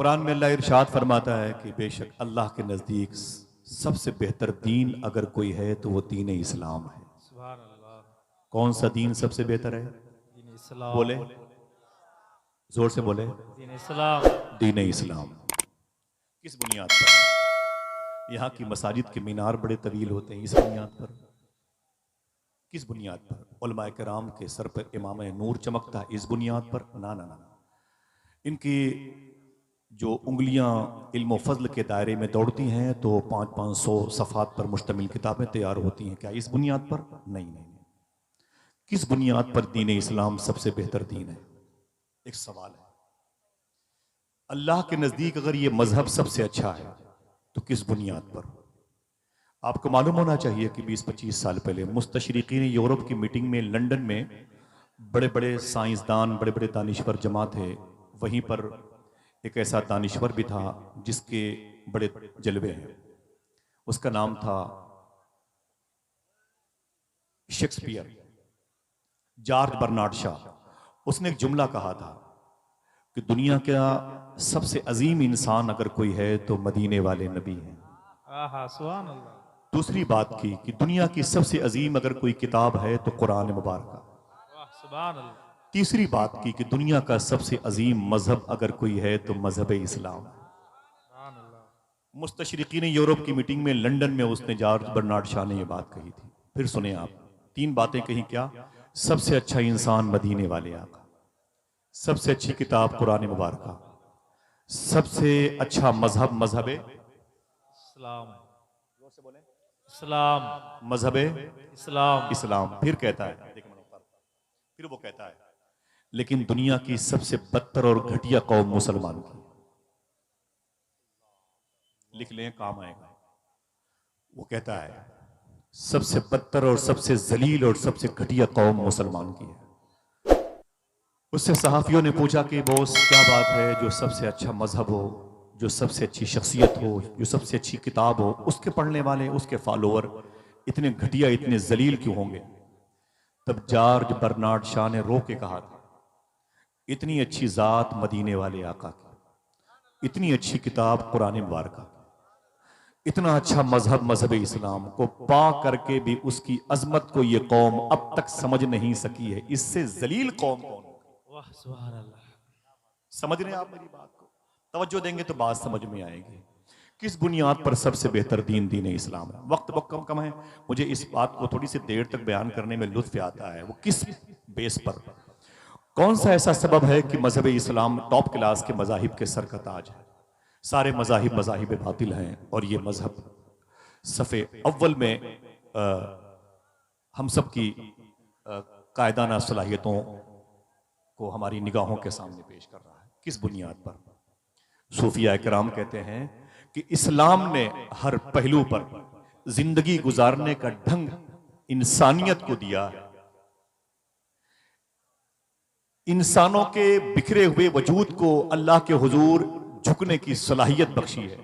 कुरान में अल्लाह इरशाद फरमाता है कि बेशक अल्लाह के नज़दीक सबसे बेहतर दीन अगर कोई है तो वो दीन इस्लाम है। सुभान अल्लाह। कौन सा दीन सबसे बेहतर है? दीन इस्लाम। बोले, जोर से बोले। दीन इस्लाम। दीन इस्लाम। किस बुनियाद पर? यहाँ की मसाजिद के मीनार बड़े तवील होते हैं, इस बुनियाद पर। किस बुनियाद पर? उलमाए किराम के सर पर इमाम नूर चमकता है, इस बुनियाद पर? ना ना ना। इनकी जो उंगलियां इल्म फजल के दायरे में दौड़ती हैं तो 500-500 सफ़ात पर मुश्तमिल किताबें तैयार होती हैं, क्या इस बुनियाद पर? नहीं नहीं। किस बुनियाद पर दीन इस्लाम सबसे बेहतर दीन है? एक सवाल है। अल्लाह के नज़दीक अगर ये मजहब सबसे अच्छा है तो किस बुनियाद पर? आपको मालूम होना चाहिए कि 20-25 साल पहले मुस्तशरिकीन यूरोप की मीटिंग में लंदन में बड़े बड़े साइंसदान, बड़े बड़े दानिश्वर जमा थे। वहीं पर एक ऐसा दानिश्वर भी था जिसके बड़े जलवे हैं। उसका नाम था शेक्सपियर, जॉर्ज बर्नार्ड शॉ। उसने एक जुमला कहा था कि दुनिया का सबसे अजीम इंसान अगर कोई है तो मदीने वाले नबी हैं। आहा, सुभान अल्लाह। दूसरी बात की कि दुनिया की सबसे अजीम अगर कोई किताब है तो कुरान मुबारक। वाह, सुभान अल्लाह। तीसरी बात की कि दुनिया का सबसे अजीम मजहब अगर कोई है तो मजहब इस्लाम। सुभान अल्लाह। मुस्तशरिकीन यूरोप की मीटिंग में लंदन में उसने जॉर्ज बर्नार्ड शॉ ने यह बात कही थी। फिर सुने आप, तीन बातें कही। क्या? सबसे अच्छा इंसान मदीने वाले आका, सबसे अच्छी किताब कुरान मुबारक, सबसे अच्छा मजहब मजहब इस्लाम। इस्लाम। मजहब इस्लाम। इस्लाम। फिर कहता है, फिर वो कहता है लेकिन दुनिया की सबसे बदतर और घटिया कौम मुसलमान की। लिख लें, काम आएगा। वो कहता है सबसे बदतर और सबसे जलील और सबसे घटिया कौम मुसलमान की है। उससे सहाफियों ने पूछा कि बॉस क्या बात है, जो सबसे अच्छा मजहब हो, जो सबसे अच्छी शख्सियत हो, जो सबसे अच्छी किताब हो, उसके पढ़ने वाले, उसके फॉलोअर इतने घटिया, इतने जलील क्यों होंगे? तब जॉर्ज बर्नार्ड शॉ ने रो के कहा था, इतनी अच्छी जात मदीने वाले आका की, इतनी अच्छी किताब कुरान मुबारक, इतना अच्छा मजहब मजहब इस्लाम को पा करके भी उसकी अजमत को ये कौम अब तक समझ नहीं सकी है। इससे जलील कौम कौन? वाह, सुभान अल्लाह। समझ रहे हैं आप मेरी बात को? तवज्जो देंगे तो बात समझ में आएगी। किस बुनियाद पर सबसे बेहतर दीन दीन इस्लाम है? वक्त बहुत कम कम है, मुझे इस बात को थोड़ी सी देर तक बयान करने में लुत्फ आता है। वो किस बेस पर, कौन सा ऐसा सबब है कि मजहब इस्लाम टॉप क्लास के मजाहिब के सर का ताज है? सारे मजाहिब मजाहिब बातिल हैं और ये मजहब सफ़े अव्वल में हम सब की कायदाना सलाहियतों को हमारी निगाहों के सामने पेश कर रहा है। किस बुनियाद पर? सूफिया इकराम कहते हैं कि इस्लाम ने हर पहलू पर जिंदगी गुजारने का ढंग इंसानियत को दिया है। इंसानों के बिखरे हुए वजूद को अल्लाह के हुजूर झुकने की सलाहियत बख्शी है।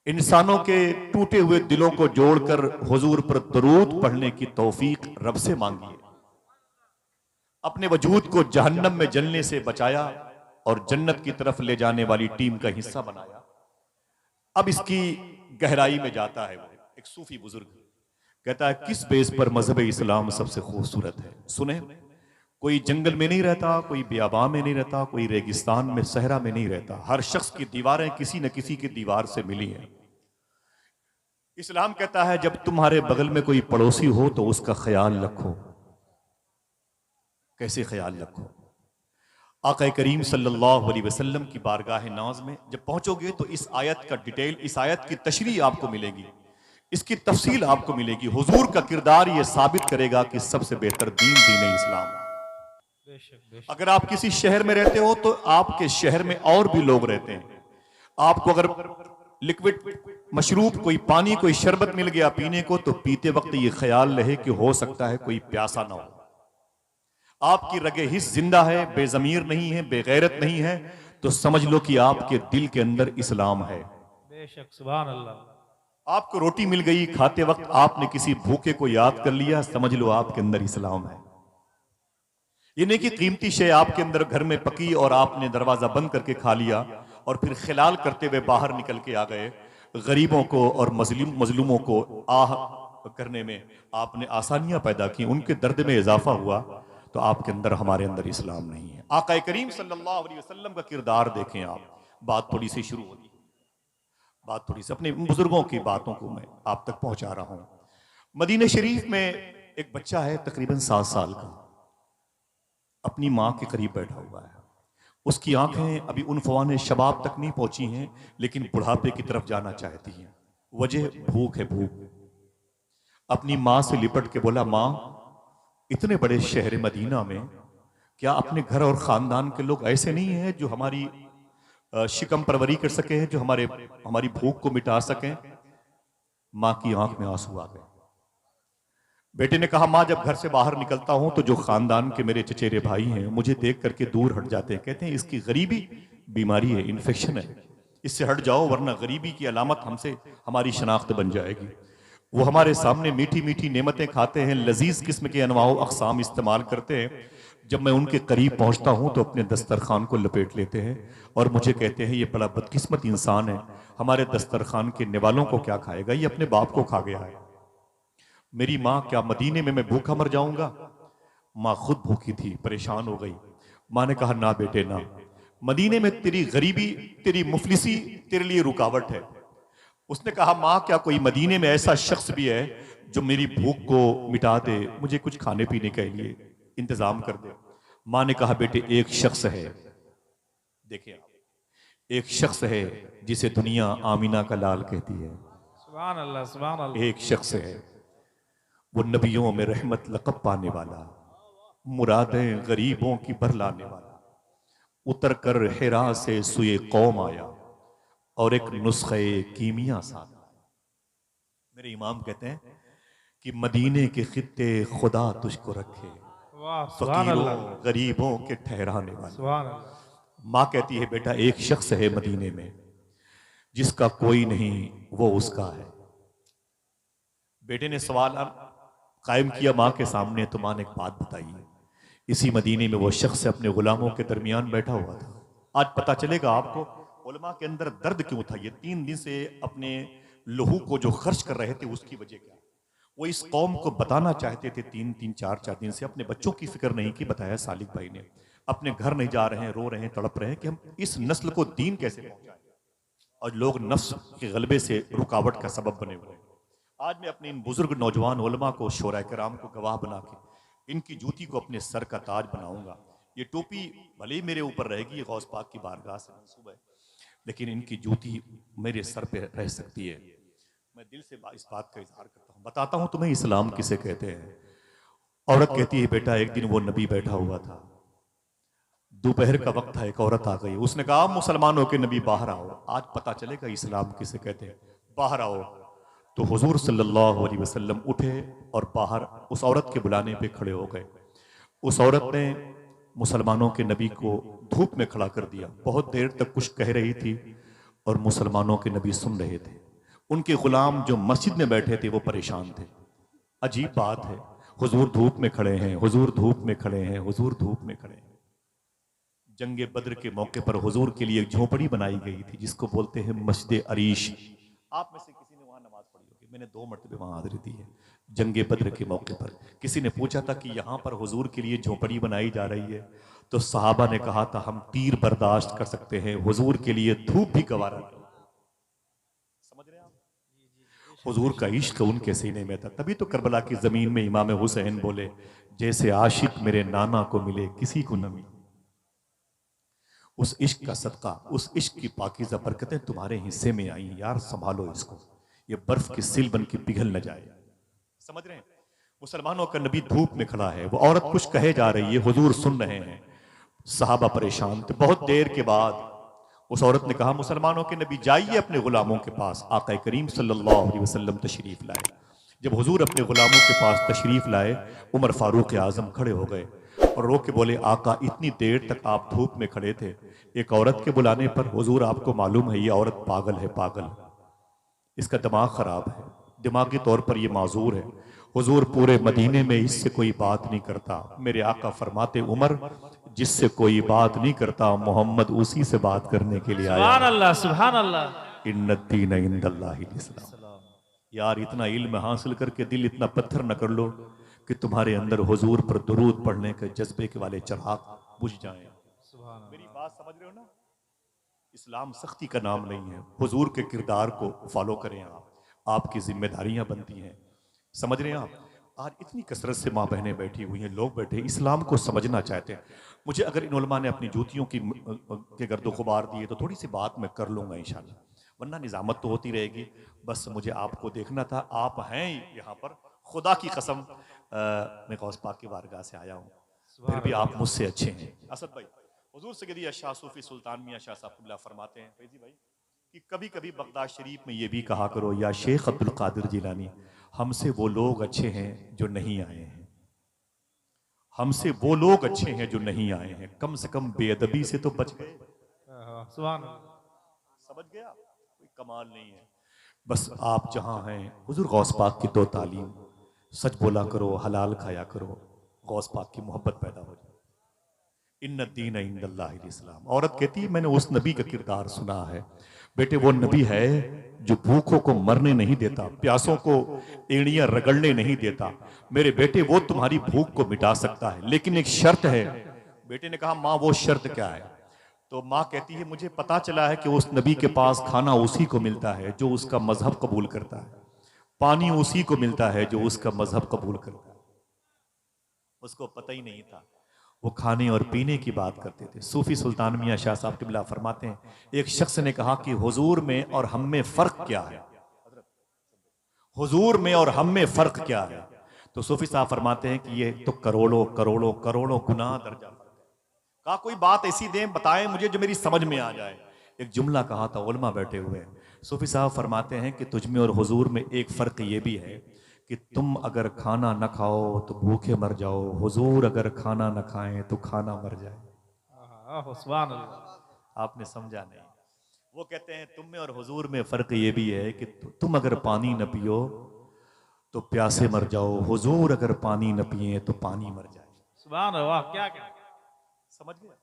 इंसानों के टूटे हुए दिलों को जोड़कर हुजूर पर दरूद पढ़ने की तौफीक रब से मांगी है। अपने वजूद को जहन्नम में जलने से बचाया और जन्नत की तरफ ले जाने वाली टीम का हिस्सा बनाया। अब इसकी गहराई में जाता है। वो एक सूफी बुजुर्ग कहता है किस बेस पर मजहब इस्लाम सबसे खूबसूरत है? सुने, कोई जंगल में नहीं रहता, कोई बियाबा में नहीं रहता, कोई रेगिस्तान में, सहरा में नहीं रहता। हर शख्स की दीवारें किसी न किसी की दीवार से मिली हैं। इस्लाम कहता है जब तुम्हारे बगल में कोई पड़ोसी हो तो उसका ख्याल रखो। कैसे ख्याल रखो? आका करीम सल्लल्लाहु अलैहि वसल्लम की बारगाह नाज में जब पहुंचोगे तो इस आयत का डिटेल, इस आयत की तशरीह आपको मिलेगी, इसकी तफसील आपको मिलेगी। हुजूर का किरदार यह साबित करेगा कि सबसे बेहतर दीन दीन इस्लाम। अगर आप किसी शहर में रहते हो तो आपके शहर में और भी लोग रहते हैं। आपको अगर लिक्विड मशरूब, कोई पानी, कोई शरबत मिल गया पीने को, तो पीते वक्त ये ख्याल रहे कि हो सकता है कोई प्यासा ना हो। आपकी रगे हिस्स जिंदा है, बेजमीर नहीं है, बेगैरत नहीं है, तो समझ लो कि आपके दिल के अंदर इस्लाम है। बेशक, सुभान अल्लाह। आपको रोटी मिल गई, खाते वक्त आपने किसी भूखे को याद कर लिया, समझ लो आपके अंदर इस्लाम है। ये नहीं कि कीमती शे आपके अंदर घर में पकी और आपने दरवाजा बंद करके खा लिया और फिर खिलाल करते हुए बाहर निकल के आ गए। गरीबों को और मजलूमों को आह करने में आपने आसानियां पैदा की, उनके दर्द में इजाफा हुआ, तो आपके अंदर हमारे अंदर इस्लाम नहीं है। आका करीम सल्लल्लाहु अलैहि वसल्लम का किरदार देखें आप। बात थोड़ी सी शुरू होगी, बात थोड़ी सी अपने बुजुर्गों की बातों को मैं आप तक पहुंचा रहा हूं। मदीने शरीफ में एक बच्चा है तकरीबन 7 साल का, अपनी माँ के करीब बैठा हुआ है। उसकी आंखें अभी उनफवाने शबाब तक नहीं पहुंची हैं, लेकिन बुढ़ापे की तरफ जाना चाहती हैं। वजह भूख है, भूख। अपनी माँ से लिपट के बोला, माँ, इतने बड़े शहर मदीना में क्या अपने घर और खानदान के लोग ऐसे नहीं हैं जो हमारी शिकम परवरी कर सके हैं, जो हमारी भूख को मिटा सकें? माँ की आंख में आंसू आ गए। बेटे ने कहा, माँ, जब घर से बाहर निकलता हूं तो जो खानदान के मेरे चचेरे भाई हैं मुझे देख करके दूर हट जाते हैं, कहते हैं इसकी गरीबी बीमारी है, इन्फेक्शन है, इससे हट जाओ वरना गरीबी की अलामत हमसे हमारी शनाख्त बन जाएगी। वो हमारे सामने मीठी मीठी नेमतें खाते हैं, लजीज किस्म के अनवाओ अक़साम इस्तेमाल करते हैं। जब मैं उनके करीब पहुंचता हूं तो अपने दस्तरखान को लपेट लेते हैं और मुझे कहते हैं ये बड़ा बदकिस्मत इंसान है, हमारे दस्तरखान के निवालों को क्या खाएगा, ये अपने बाप को खा गया है। मेरी माँ, क्या मदीने में मैं भूखा मर जाऊंगा? माँ खुद भूखी थी, परेशान हो गई। माँ ने कहा, ना बेटे ना, मदीने में तेरी गरीबी, तेरी मुफलिसी तेरे लिए रुकावट है। उसने कहा, माँ, क्या कोई मदीने में ऐसा शख्स भी है जो मेरी भूख को मिटा दे, मुझे कुछ खाने पीने के लिए इंतजाम कर दे? माँ ने कहा, बेटे, एक शख्स है, देखिए आप, एक शख्स है जिसे दुनिया आमीना का लाल कहती है। सुभान अल्लाह, सुभान अल्लाह। एक शख्स है, वो नबियों में रहमत लक़ब पाने वाला, मुरादें गरीबों की भर लाने वाला, उतर कर हिरा से सुए कौम आया और एक नुस्खे कीमिया साथ आया। मेरे इमाम कहते हैं कि मदीने के खित्ते खुदा तुझको रखे, वाह, सुभान फकीरों अल्लाह, गरीबों के ठहराने वाले। सुभान अल्लाह। माँ कहती है, बेटा, एक शख्स है मदीने में जिसका कोई नहीं, वो उसका है। बेटे ने सवाल कायम किया माँ के सामने, तो माँ ने एक बात बताई, इसी मदीने में वो शख्स अपने गुलामों के दरमियान बैठा हुआ था। आज पता चलेगा आपको उलमा के अंदर दर्द क्यों था। ये 3 दिन से अपने लहू को जो खर्च कर रहे थे, उसकी वजह क्या? वो इस कौम को बताना चाहते थे 3-3, 4-4 दिन से। अपने बच्चों की फिक्र नहीं की, बताया सालिक भाई ने। अपने घर नहीं जा रहे हैं, रो रहे हैं, तड़प रहे हैं कि हम इस नस्ल को दीन कैसे पहुंचाएं, और लोग नफ्स के गलबे से रुकावट का सबब बने हुए हैं। आज मैं अपने इन बुजुर्ग नौजवान उलमा को, शोरा कराम को गवाह बना के इनकी जूती को अपने सर का ताज बनाऊंगा। ये टोपी भले ही मेरे ऊपर रहेगी, गौस पाक की बारगाह से मंसूब है, लेकिन इनकी जूती मेरे सर पे रह सकती है। मैं दिल से इस बात का इजहार करता हूँ। बताता हूँ तुम्हें इस्लाम किसे कहते हैं। औरत कहती है, बेटा, एक दिन वो नबी बैठा हुआ था, दोपहर का वक्त था, एक औरत आ गई। उसने कहा, मुसलमानों के नबी बाहर आओ, आज पता चलेगा इस्लाम किसे कहते हैं, बाहर आओ। तो हुजूर सल्लल्लाहु अलैहि वसल्लम उठे और बाहर उस औरत के बुलाने पे खड़े हो गए। उस औरत ने मुसलमानों के नबी को धूप में खड़ा कर दिया। बहुत देर तक कुछ कह रही थी और मुसलमानों के नबी सुन रहे थे। उनके गुलाम जो मस्जिद में बैठे थे वो परेशान थे। अजीब बात है, हुजूर धूप में खड़े हैं, हुजूर धूप में खड़े हैं, हुजूर धूप में खड़े हैं। जंगे बद्र के मौके पर हुजूर के लिए एक झोपड़ी बनाई गई थी जिसको बोलते हैं मस्जिद अरीश। आप में से किसी ने वहां नमाज पढ़ी होगी, मैंने 2 मरतबे वहां हाजिरी दी है। जंगे बद्र के मौके पर किसी ने पूछा था कि यहाँ पर हुजूर के लिए झोपड़ी बनाई जा रही है, तो सहाबा ने कहा था, हम तीर बर्दाश्त कर सकते हैं, हुजूर के लिए धूप भी गवारा नहीं। समझ रहे हैं आप? हुजूर का इश्क उनके सीने में था। तभी तो करबला की जमीन में इमाम हुसैन बोले, जैसे आशिक मेरे नाना को मिले किसी को न मिले। उस इश्क का सदका, उस इश्क की पाकीज़ा बरकतें तुम्हारे हिस्से में आई। यार संभालो इसको, ये बर्फ की सिल बन के पिघल न जाए। समझ रहे हैं? मुसलमानों का नबी धूप में खड़ा है, वो औरत कुछ कहे जा रही है, हुजूर सुन रहे हैं। सहाबा परेशान थे। बहुत देर के बाद उस औरत ने कहा, मुसलमानों के नबी जाइए अपने गुलामों के पास। आका करीम सल्लल्लाहु अलैहि वसल्लम तशरीफ लाए। जब हुजूर अपने गुलामों के पास तशरीफ लाए, उमर फारूक आजम खड़े हो गए और रो के बोले, आका, इतनी देर तक आप धूप में खड़े थे, एक औरत के बुलाने पर। हुजूर, आपको मालूम है ये औरत पागल है, पागल, इसका दिमाग खराब है, दिमागी तौर पर ये माजूर है। हुजूर, पूरे मदीने में इससे कोई बात नहीं करता। मेरे आका फरमाते, उमर, जिससे कोई बात नहीं करता, मोहम्मद उसी से बात करने के लिए आया। सुभान अल्लाह, सुभान अल्लाह। इन्नद्दीन इंदल्लाहिल इस्लाम। यार इतना इल्म हासिल करके दिल इतना पत्थर न कर लो कि तुम्हारे अंदर हुजूर पर दुरूद पढ़ने के जज्बे के वाले चिराग बुझ जाएं। मेरी बात समझ रहे हो ना? इस्लाम सख्ती का नाम नहीं है। हुजूर के किरदार को फॉलो करें आप, आपकी जिम्मेदारियां बनती हैं। समझ रहे हैं आप? आज इतनी कसरत से माँ बहनें बैठी हुई हैं, लोग बैठे इस्लाम को समझना चाहते हैं। मुझे अगर इन उलमा ने अपनी जूतियों की के गर्दो गुबार दिए तो थोड़ी सी बात मैं कर लूँगा इंशाल्लाह, वरना निजामत तो होती रहेगी। बस मुझे आपको देखना था, आप हैं यहाँ पर, खुदा की कसम मैं गौस पाक की बारगाह से आया हूँ, फिर भी आप मुझसे अच्छे हैं। असद भाई, हुजूर सैयदी अशाह सूफी सुल्तान मियां शाह साहब क़िबला फरमाते हैं फैजी भाई कि कभी कभी बगदाद शरीफ में ये भी कहा करो, या शेख अब्दुल कादिर जिलानी, हमसे वो लोग अच्छे हैं जो नहीं आए हैं, हमसे वो लोग अच्छे हैं जो नहीं आए हैं, कम से कम बेअदबी से तो बच गए। सुभान अल्लाह। समझ गया? कोई कमाल नहीं है। बस आप जहां हैं, हुजूर गौस पाक की दो तालीम, सच बोला करो, हलाल खाया करो, गौस पाक की मोहब्बत पैदा हो जाए। इन्न दीन इंदल्लाहिल इस्लाम। औरत कहती है मैंने उस नबी का किरदार सुना है। बेटे वो नबी है जो भूखों को मरने नहीं देता, प्यासों को एड़ियां रगड़ने नहीं देता। मेरे बेटे वो तुम्हारी भूख को मिटा सकता है, लेकिन एक शर्त है। बेटे ने कहा माँ वो शर्त क्या है? तो माँ कहती है मुझे पता चला है कि उस नबी के पास खाना उसी को मिलता है जो उसका मजहब कबूल करता है, पानी उसी को मिलता है जो उसका मजहब कबूल करता है। उसको पता ही नहीं था, वो खाने और पीने की बात करते थे। सूफी सुल्तान मियां शाह साहब क़िबला फरमाते हैं, एक शख्स ने कहा कि हुजूर में और हम में फर्क क्या है? हुजूर में और हम में फर्क क्या है? तो सूफी साहब फरमाते हैं कि ये तो करोड़ों करोड़ों करोड़ों गुना दर्जा फर्क है। कहा कोई बात ऐसी दें, बताएं मुझे जो मेरी समझ में आ जाए। एक जुमला कहा था, उलमा बैठे हुए हैं। सूफी साहब फरमाते हैं कि तुझ में और हुजूर में एक फर्क ये भी है कि तुम अगर खाना न खाओ तो भूखे मर जाओ, हुजूर अगर खाना न खाएं तो खाना मर जाए। सुभान अल्लाह। आपने समझा नहीं? वो कहते हैं तुम में और हुजूर में फर्क ये भी है कि तुम अगर पानी न पियो तो प्यासे मर जाओ, हुजूर अगर पानी न पिए तो पानी मर जाए। सुभान अल्लाह, क्या क्या समझ गए?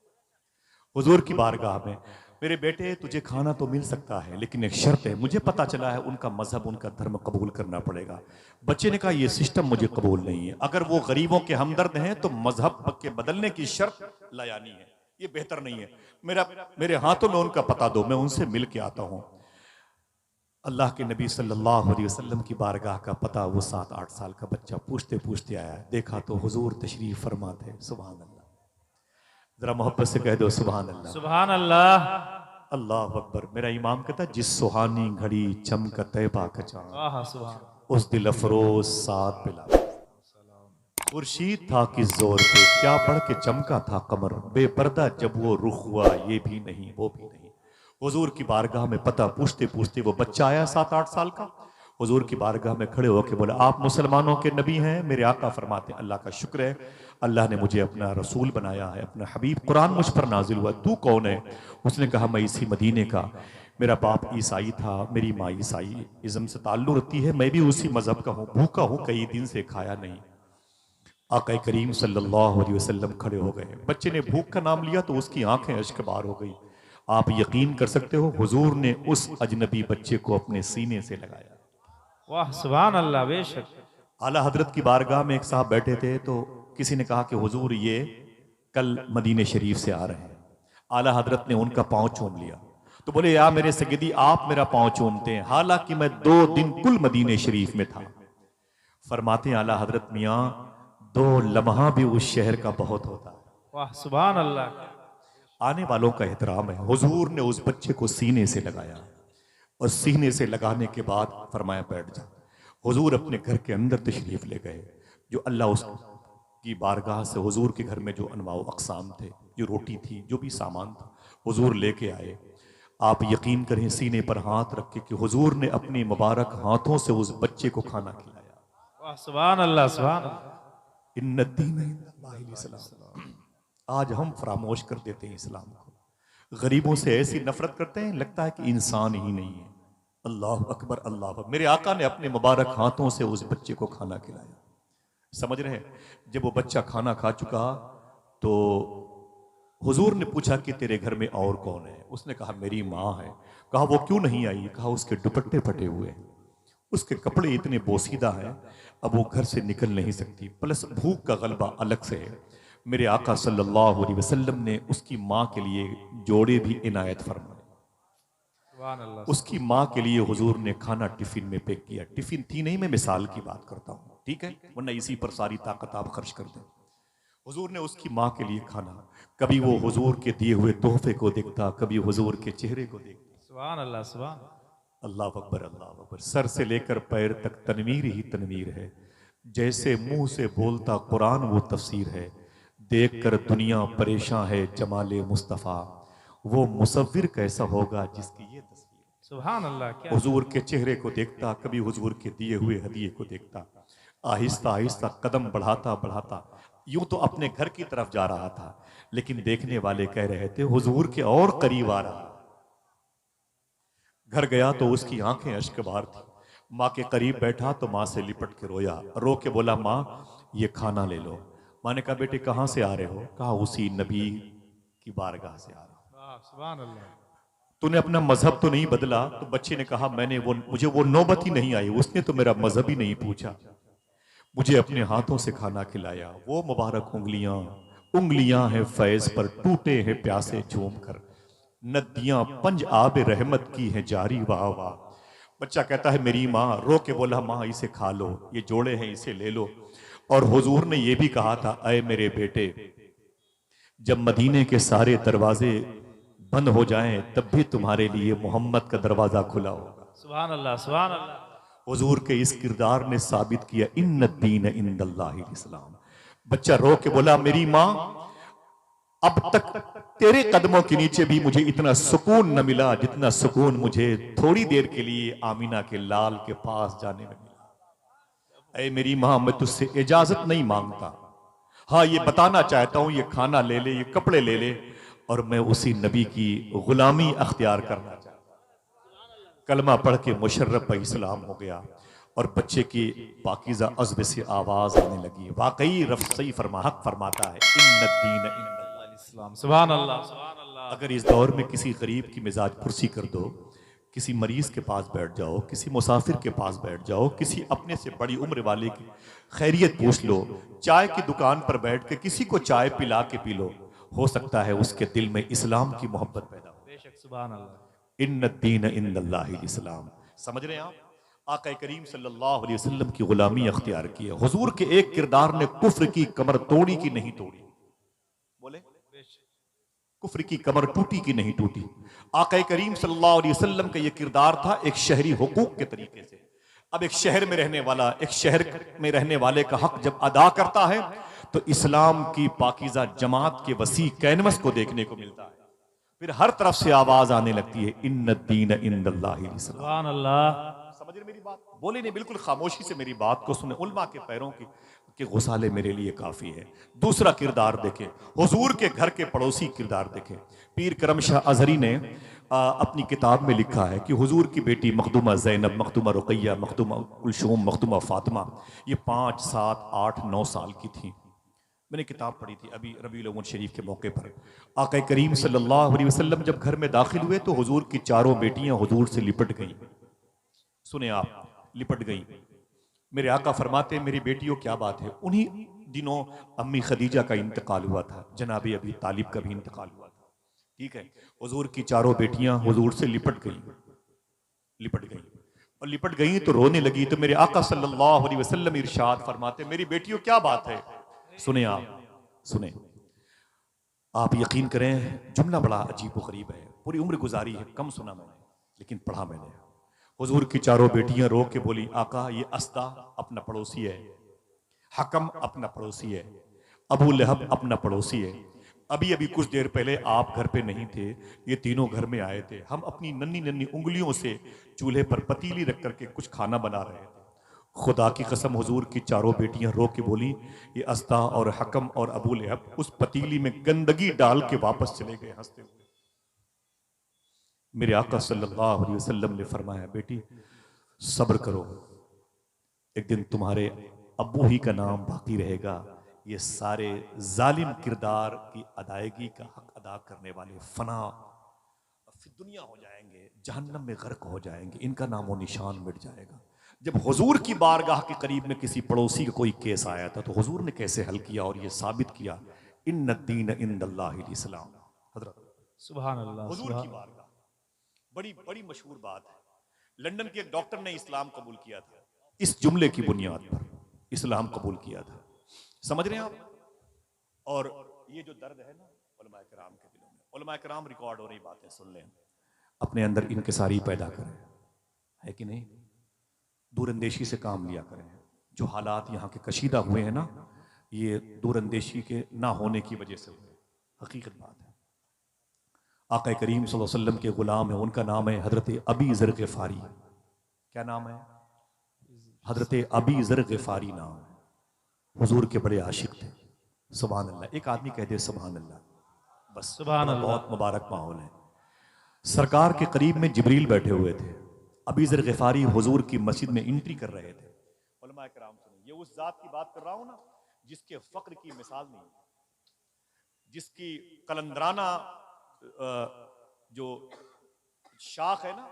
हुजूर की बारगाह में मेरे बेटे तुझे खाना तो मिल सकता है, लेकिन एक शर्त है। मुझे पता चला है उनका मजहब, उनका धर्म कबूल करना पड़ेगा। बच्चे ने कहा यह सिस्टम मुझे कबूल नहीं है। अगर वो गरीबों के हमदर्द हैं तो मजहब के बदलने की शर्त लायानी है, ये बेहतर नहीं है। मेरे हाथों में उनका पता दो, मैं उनसे मिल के आता हूं। अल्लाह के नबी सल्लल्लाहु अलैहि वसल्लम की बारगाह का पता वो 7-8 साल का बच्चा पूछते पूछते आया। देखा तो हुजूर तशरीफ फरमा थे। सुभान अल्लाह, जरा मोहब्बत से कह दो सुभान अल्लाह। सुभान अल्लाह। अल्लाह अकबर। मेरा इमाम कहता है जिस सुहानी घड़ी चमक तैबा का चांद, सुभान उस दिल अफरोज साथ पिला। खुर्शीद था किस जोर पे, क्या बढ़ के चमका था कमर, बेपर्दा जब वो रुख हुआ, ये भी नहीं वो भी नहीं। हुजूर की बारगाह में पता पूछते पूछते वो बच्चा आया 7-8 साल का। हुजूर की बारगाह में खड़े होकर बोला आप मुसलमानों के नबी हैं? मेरे आका फरमाते हैं अल्लाह का शुक्र है, अल्लाह ने मुझे अपना रसूल बनाया है, अपना हबीब। कुरान मुझ पर नाजिल हुआ, तू कौन है? उसने कहा मैं इसी मदीने का, मेरा बाप ईसाई था, मेरी माँ ईसाई इज़्म से ताल्लुक़ रखती है, मैं भी उसी मजहब का हूँ, भूखा हूँ, कई दिन से खाया नहीं। आका करीम सल्लल्लाहु अलैहि वसल्लम खड़े हो गए। बच्चे ने भूख का नाम लिया तो उसकी आंखें अश्क बार हो गई। आप यकीन कर सकते हो हुजूर ने उस अजनबी बच्चे को अपने सीने से लगाया। वाह सुभान अल्लाह, बेशक। आला हजरत की बारगाह में एक साहब बैठे थे, तो किसी ने कहा कि हुजूर ये कल मदीने शरीफ से आ रहे हैं। आला हजरत ने उनका पांव चूम लिया तो बोले या मेरे सैयदी आप मेरा पांव चूमते हैं, हालांकि मैं 2 दिन कुल मदीने शरीफ में था। फरमाते आला हजरत मियाँ 2 लम्हा भी उस शहर का बहुत होता है। वाह सुभान अल्लाह। आने वालों का एहतराम है। हुजूर ने उस बच्चे को सीने से लगाया और सीने से लगाने के बाद फरमाया बैठ जा। हुजूर अपने घर के अंदर तशरीफ ले गए। जो अल्लाह उसकी बारगाह से हुजूर के घर में जो अनवाउ अक़साम थे, जो रोटी थी, जो भी सामान था, हुजूर लेके आए। आप यकीन करें सीने पर हाथ रख के कि हुजूर ने अपने मुबारक हाथों से उस बच्चे को खाना खिलाया। वाह सुभान अल्लाह, सुभान अल्लाह। इन्न दीन इंदल्लाहिल इस्लाम। आज हम फरामोश कर देते हैं इस्लाम को, गरीबों से ऐसी नफरत करते हैं लगता है कि इंसान ही नहीं है। अल्लाह अकबर, अल्लाह अकबर। मेरे आका ने अपने मुबारक हाथों से उस बच्चे को खाना खिलाया। समझ रहे हैं? जब वो बच्चा खाना खा चुका तो हुजूर ने पूछा कि तेरे घर में और कौन है? उसने कहा मेरी माँ है। कहा वो क्यों नहीं आई? कहा उसके दुपट्टे फटे हुए हैं, उसके कपड़े इतने बोसीदा हैं, अब वो घर से निकल नहीं सकती, प्लस भूख का गलबा अलग से है। मेरे आका सल्लल्लाहु अलैहि वसल्लम ने उसकी माँ के लिए जोड़े भी इनायत फरमाए। सुभान अल्लाह। उसकी माँ के लिए हुजूर ने खाना टिफिन में पैक किया। टिफिन थी नहीं, मैं मिसाल की बात करता हूँ, ठीक है, वरना इसी पर सारी ताकत आप खर्च कर दें। हुजूर ने उसकी माँ के लिए खाना, कभी वो हुजूर के दिए हुए तोहफे को देखता, कभी हुजूर के चेहरे को देखता। सुभान अल्लाह, सुभान। अल्लाह अकबर, अल्लाह अकबर। सर से लेकर पैर तक तनवीर ही तनवीर है, जैसे मुंह से बोलता कुरान वो तफसीर है। देख कर दुनिया परेशान है जमाले मुस्तफ़ा, वो मुसव्विर कैसा होगा जिसकी ये तस्वीर। सुभान अल्लाह। क्या हुजूर के चेहरे को देखता, कभी हुजूर के दिए हुए हदिये को देखता। आहिस्ता आहिस्ता कदम बढ़ाता बढ़ाता यूं तो अपने घर की तरफ जा रहा था, लेकिन देखने वाले कह रहे थे हुजूर के और करीब आ रहा। घर गया तो उसकी आंखें अश्क बार थी। माँ के करीब बैठा तो माँ से लिपट के रोया, रो के बोला माँ ये खाना ले लो। माँ ने कहा बेटे कहाँ से आ रहे हो? कहा उसी नबी की बारगाह से आ रहा हूं। वाह, सुभान अल्लाह। तूने अपना मजहब तो नहीं बदला? तो बच्चे ने कहा मुझे वो नौबत ही नहीं आई, उसने तो मेरा मजहब ही नहीं पूछा, मुझे अपने हाथों से खाना खिलाया। वो मुबारक उंगलियां, उंगलियां हैं फैज पर, टूटे हैं प्यासे झूम कर, नदियां पंज आब रहमत की हैं जारी, वाह वाह। बच्चा कहता है मेरी माँ, रो के बोला माँ इसे खा लो, ये जोड़े हैं इसे ले लो। और हुजूर ने ये भी कहा था अय मेरे बेटे, जब मदीने के सारे दरवाजे बंद हो जाएं तब भी तुम्हारे लिए मोहम्मद का दरवाजा खुला होगा। सुभान अल्लाह, सुभान अल्लाह। हुजूर के इस किरदार ने साबित किया इन्न दीन इंदल्लाहिल इस्लाम। बच्चा रो के बोला मेरी माँ, अब तक तेरे कदमों के नीचे भी मुझे इतना सुकून न मिला जितना सुकून मुझे थोड़ी देर के लिए आमीना के लाल के पास जाने में मिला। ऐ मेरी माँ, मैं तुझसे इजाजत नहीं मांगता, हाँ ये बताना चाहता हूं, ये खाना ले ले, ये कपड़े ले ले, और मैं उसी नबी की गुलामी अख्तियार करना चाहता हूं। कलमा पढ़ के मुशर्रफ इस्लाम हो गया और बच्चे की पाकीज़ा अज़्ब से आवाज आने लगी। वाकई रफ सही हक फरमाता है इन्न दीन इंदल्लाहिल इस्लाम। सुभान अल्लाह, सुभान अल्लाह। अगर इस दौर में किसी गरीब की मिजाज पुरसी कर दो, किसी मरीज के पास बैठ जाओ, किसी मुसाफिर के पास बैठ जाओ, किसी अपने से बड़ी उम्र वाले की खैरियत पूछ लो, चाय की दुकान पर बैठ के किसी को चाय पिला के पी लो, हो सकता है उसके दिल में इस्लाम की मोहब्बत पैदा हो। बेशक, सुभान अल्लाह। इन्न दीन इंदल्लाहिल इस्लाम। समझ रहे हैं आप? आका करीम सल्लल्लाहु अलैहि वसल्लम की गुलामी अख्तियार की है। हुजूर के एक किरदार ने कुफ्र की कमर तोड़ी की नहीं तोड़ी? बोले कुफ्र की कमर टूटी की नहीं टूटी? आका करीम सल्लल्लाहु अलैहि वसल्लम का यह किरदार था एक शहरी हुकूक के तरीके से। अब एक शहर में रहने वाला, एक शहर में रहने वाले का हक जब अदा करता है तो इस्लाम की पाकीज़ा जमात के वसी कैनवस को देखने को मिलता है। फिर हर तरफ से आवाज आने लगती है इन्न दीन इंदल्लाहिल इस्लाम। सुभान अल्लाह। समझ रहे मेरी बात? बोले नहीं, बिल्कुल खामोशी से मेरी बात को सुने। उल्मा के पैरों के गुसाले मेरे लिए काफी है। दूसरा किरदार देखें, हुजूर के घर के पड़ोसी किरदार देखें। पीर करम शाह अजहरी ने अपनी किताब में लिखा है कि हुजूर की बेटी मखदूमा ज़ैनब, मखदूमा रुकैया, मखदूमा कुलसूम, मखदूमा फातिमा, ये 5, 7, 8, 9 साल की थी। मैंने किताब पढ़ी थी अभी रबीउल अव्वल शरीफ के मौके पर। आका करीम सल्लल्लाहु अलैहि वसल्लम जब घर में दाखिल हुए तो हुजूर की चारों बेटियां हुजूर से लिपट गईं। सुने आप, लिपट गईं। मेरे आका फरमाते मेरी बेटियों क्या बात है? उन्हीं दिनों अम्मी खदीजा का इंतकाल हुआ था, जनाबी अबी तालिब का भी इंतकाल हुआ था, ठीक है। हुजूर की चारों बेटियां हुजूर से लिपट गईं, लिपट गईं और लिपट गईं तो रोने लगी। तो मेरे आका सल्लल्लाहु अलैहि वसल्लम इरशाद फरमाते मेरी बेटियों क्या बात है? सुने आप, सुने आप, यकीन करें जुमला बड़ा अजीब व गरीब है। पूरी उम्र गुजारी है, कम सुना मैंने लेकिन पढ़ा मैंने। हुजूर की चारों बेटियां रो के बोली आका ये अस्दा अपना पड़ोसी है, हकम अपना पड़ोसी है, अबू लहब अपना पड़ोसी है। अभी अभी कुछ देर पहले आप घर पे नहीं थे, ये तीनों घर में आए थे। हम अपनी नन्ही नन्ही उंगलियों से चूल्हे पर पतीली रख करके कुछ खाना बना रहे थे। खुदा की कसम हुजूर की चारों बेटियां रो के बोली ये अस्दा और हकम और अबू लहब उस पतीली में गंदगी डाल के वापस चले गए हंसते हुए। मेरे आका सल्लल्लाहु अलैहि वसल्लम ने फरमाया बेटी सब्र करो, एक दिन तुम्हारे अब्बू ही का नाम बाकी रहेगा, ये सारे जालिम किरदार की अदायगी का हक अदा करने वाले फना फिर दुनिया हो जाएंगे, जहन्नम में गर्क हो जाएंगे, इनका नामो निशान मिट जाएगा। जब हुजूर की बारगाह के करीब में किसी पड़ोसी का कोई केस आया था तो हुजूर ने कैसे हल किया और ये साबित किया, इन्न दीन इंदल्लाहिल इस्लाम। हजरत सुभान अल्लाह, हुजूर की सुभान बारगाह, बड़ी बड़ी मशहूर बात है। लंदन के एक डॉक्टर ने इस्लाम कबूल किया था, इस जुमले की बुनियाद पर इस्लाम कबूल किया था। समझ रहे हैं आप? और ये जो दर्द है ना उलमाए किराम के दिलों में, उलमाए किराम रिकॉर्ड हो रही बातें सुन लें, अपने अंदर इनकिसारी पैदा करें, है कि नहीं? दूरंदेशी से काम लिया करें। जो हालात यहाँ के कशीदा हुए हैं ना, ये दूरंदेशी के ना होने की वजह से हुए, हकीकत बात है। आका करीम सल्लल्लाहु अलैहि वसल्लम के गुलाम है, उनका नाम है हजरत अबी ज़र ग़िफ़ारी। क्या नाम है? हजरत अबी ज़र ग़िफ़ारी नाम है। हुजूर के बड़े आशिक थे। सुभान अल्लाह, एक आदमी कह दे सुभान अल्लाह, बस सुभान अल्लाह। बहुत मुबारक माहौल है। सरकार के करीब में जिब्रील बैठे हुए थे। अबी ज़र ग़िफ़ारी हुजूर की मस्जिद में एंट्री कर रहे थे। उलमाए किराम सुनिए, ये उस जात की बात कर रहा हूं ना जिसके फक्र की मिसाल नहीं, जिसकी कलंदराना जो शाख है ना,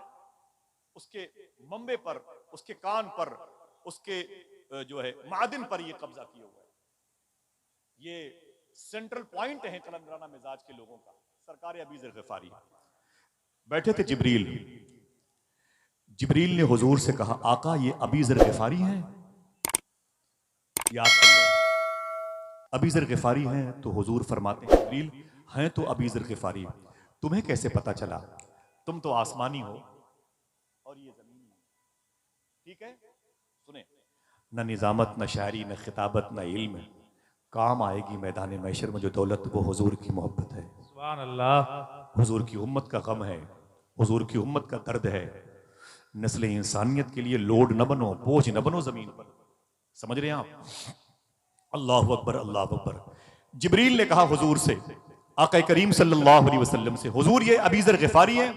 उसके मंबे पर, उसके कान पर, उसके जो है मादिन पर ये कब्जा किया हुआ है। ये सेंट्रल पॉइंट है कलंदराना मिजाज के लोगों का। सरकार अबी ज़र ग़िफ़ारी बैठे थे। जिब्रील ने हुजूर से कहा, आका ये अबी ज़र ग़िफ़ारी हैं? याद कर लें, अबी ज़र ग़िफ़ारी हैं? तो हुजूर फरमाते हैं, जिब्रील हैं तो अबी ज़र ग़िफ़ारी। तुम्हें कैसे पता चला? तुम तो आसमानी हो और ये ज़मीनी है। ठीक है, सुने, न निज़ामत, न शायरी, न खिताबत, न इल्म, काम आएगी मैदान महशर में जो दौलत, वो हुजूर की मोहब्बत है। सुभान अल्लाह। हुजूर की उम्मत का गम है, हुजूर की उम्मत का दर्द है। नस्ल इंसानियत के लिए लोड न बनो, बोझ न बनो जमीन पर। समझ रहे हैं आप? अल्लाह अकबर, अल्लाह अकबर। जिब्रील ने कहा हुजूर से, आका करीम सल्लल्लाहु अलैहि वसल्लम से, हुजूर ये अबी ज़र ग़िफ़ारी है?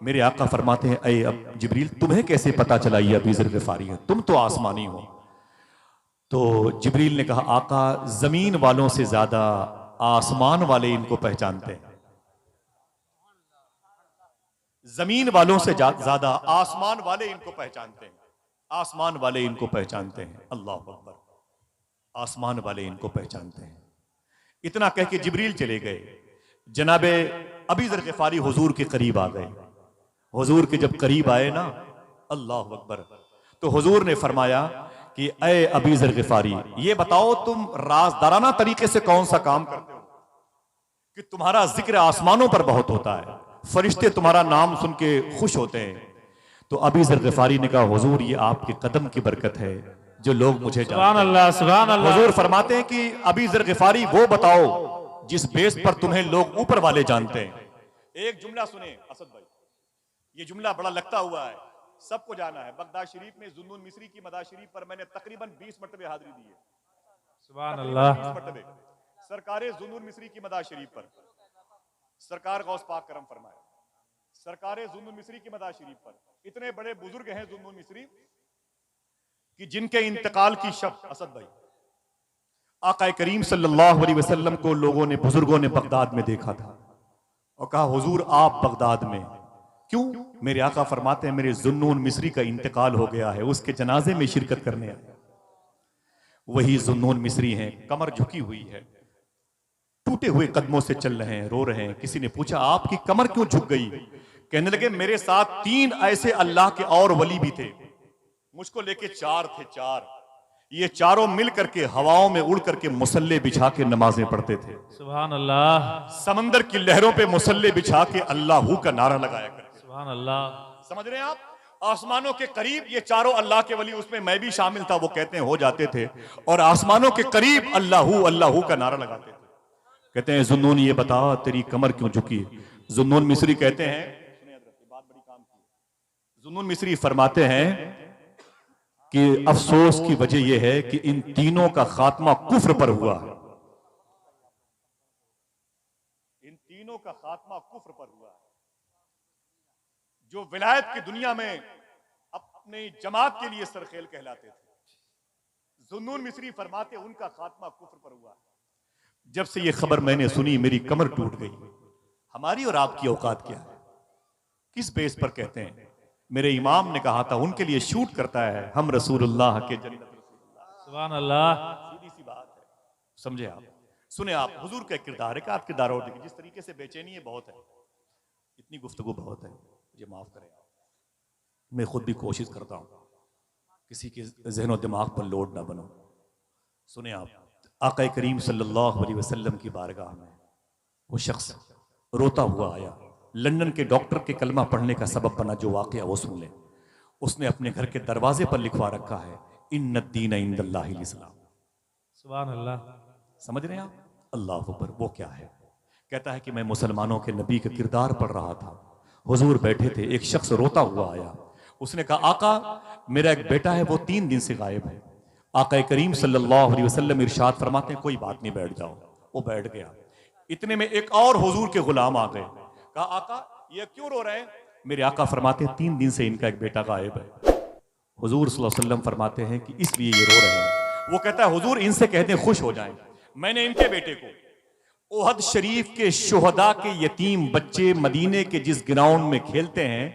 मेरे आका फरमाते हैं, ऐ अब जिब्रील तुम्हें कैसे पता चला ये अबी ज़र ग़िफ़ारी है? तुम तो आसमानी हो। तो जिब्रील ने कहा, आका जमीन वालों से ज्यादा आसमान वाले इनको पहचानते हैं। जमीन वालों से ज्यादा आसमान वाले इनको पहचानते हैं। आसमान वाले इनको पहचानते हैं। अल्लाह अकबर, आसमान वाले इनको पहचानते हैं। इतना कह के जिब्रील चले गए। जनाबे अबी ज़र ग़िफ़ारी हुजूर के करीब आ गए। हुजूर के जब करीब आए ना, अल्लाह अकबर, तो हुजूर ने फरमाया कि ऐ अबी ज़र ग़िफ़ारी, ये बताओ तुम राज़दाराना तरीके से कौन सा काम करते हो कि तुम्हारा जिक्र आसमानों पर बहुत होता है, फरिश्ते तुम्हारा नाम सुन के खुश होते हैं। तो अबी ज़र ग़िफ़ारी ने कहा, हुजूर ये आपके कदम की बरकत है जो लोग मुझे सुभान जानते हैं। अल्लाह, सुभान अल्लाह। हुजूर फरमाते हैं कि अबी ज़र ग़िफ़ारी वो बताओ जिस बेस पर तुम्हें लोग ऊपर वाले जानते हैं। एक जुमला सुने असद भाई, ये जुमला बड़ा लगता हुआ है, सबको जाना है। बगदाद शरीफ में जुन्नून मिस्री की मदा शरीफ पर मैंने तकरीबन 20 मरतबे हाजिरी दी है। सुभान तकरीबन अल्लाह। 20 मरतबे सरकारे जुन्नून मिस्री की मदा शरीफ पर, सरकार गौस पाक करम फरमाए, सरकारे जुन्नून मिस्री की मदा शरीफ पर। इतने बड़े बुजुर्ग हैं जुन्नून मिस्री कि जिनके इंतकाल की शब, असद भाई, आका करीम सल्लल्लाहु अलैहि वसल्लम को लोगों ने, बुजुर्गों ने बगदाद में देखा था और कहा, हुजूर आप बगदाद में क्यों? मेरे आका फरमाते हैं, मेरे जुन्नून मिस्री का इंतकाल हो गया है, उसके जनाजे में शिरकत करने आए। वही जुन्नून मिस्री हैं, कमर झुकी हुई है, टूटे हुए कदमों से चल रहे हैं, रो रहे हैं। किसी ने पूछा, आपकी कमर क्यों झुक गई? कहने लगे, मेरे साथ 3 ऐसे अल्लाह के और वली भी थे, मुझको लेके 4 थे, 4। ये चारों मिल करके हवाओं में उड़ करके मुसल्ले बिछा के नमाजें पढ़ते थे। सुभान अल्लाह, समंदर की लहरों पे मुसल्ले बिछा के अल्लाहू का नारा लगाया करते। सुभान अल्लाह। समझ रहे हैं आप? आसमानों के करीब ये चारों अल्लाह के वली, उसमें मैं भी शामिल था, वो कहते हैं हो जाते थे, और आसमानों के करीब अल्लाहू अल्लाहू का नारा लगाते थे। कहते हैं, जुन्नून ये बता तेरी कमर क्यों झुकी? जुन्नून मिस्री कहते हैं, बात बड़ी काम की। जुन्नून मिस्री फरमाते हैं कि अफसोस की वजह यह है कि इन तीनों का खात्मा कुफ्र पर हुआ है। इन तीनों का खात्मा कुफ्र पर हुआ है। जो विलायत की दुनिया में अपनी जमात के लिए सरखेल कहलाते थे, जुन्नून मिस्री फरमाते उनका खात्मा कुफ्र पर हुआ। जब से ये खबर मैंने सुनी मेरी कमर टूट गई। हमारी और आपकी औकात क्या है? किस बेस पर कहते हैं? मेरे इमाम ने कहा था उनके लिए शूट करता है हम रसूलुल्लाह के जन्नत रसूलुल्लाह। सुभान अल्लाह। सीधी सी बात है, समझे आप? सुने आप, हुजूर का किरदार है कि आप किरदार और देखिए। जिस तरीके से बेचैनी है बहुत है, इतनी गुफ्तगू बहुत है, मुझे माफ करें। मैं खुद भी कोशिश करता हूँ किसी के जहन दिमाग पर लोड ना बनो। सुने आप, आका करीम सल्लल्लाहु अलैहि वसल्लम की बारगाह में वो शख्स रोता हुआ आया। लंदन के डॉक्टर के कलमा पढ़ने का सबब बना जो वाकया वो सुन ले। उसने अपने घर के दरवाजे पर लिखवा रखा है इन्न दीन इंदल्लाहिल इस्लाम। सुभान अल्लाह। समझ रहे हैं आप? अल्लाह अकबर। वो क्या है? कहता है कि मैं मुसलमानों के नबी का किरदार पढ़ रहा था, हुजूर बैठे थे, एक शख्स रोता हुआ आया। उसने कहा आका मेरा एक बेटा है वो 3 दिन से गायब है। आका करीम सल्लल्लाहु अलैहि वसल्लम इरशाद फरमाते हैं कोई बात नहीं, बैठ जाओ। वो बैठ गया। इतने में एक और हुजूर के गुलाम आ गए। कहा आका ये क्यों रो रहे हैं? मेरे आका फरमाते हैं 3 दिन से इनका एक बेटा गायब है। हुजूर सल्लल्लाहु अलैहि वसल्लम फरमाते हैं कि इसलिए ये रो रहे हैं। वो कहता है हुजूर इनसे कह दें खुश हो जाएं, मैंने इनके बेटे को ओहद शरीफ के शुहदा के यतीम बच्चे मदीने के जिस ग्राउंड में खेलते हैं,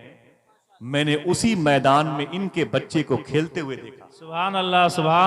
मैंने उसी मैदान में इनके बच्चे को खेलते हुए देखा। सुभान अल्लाह। सुभान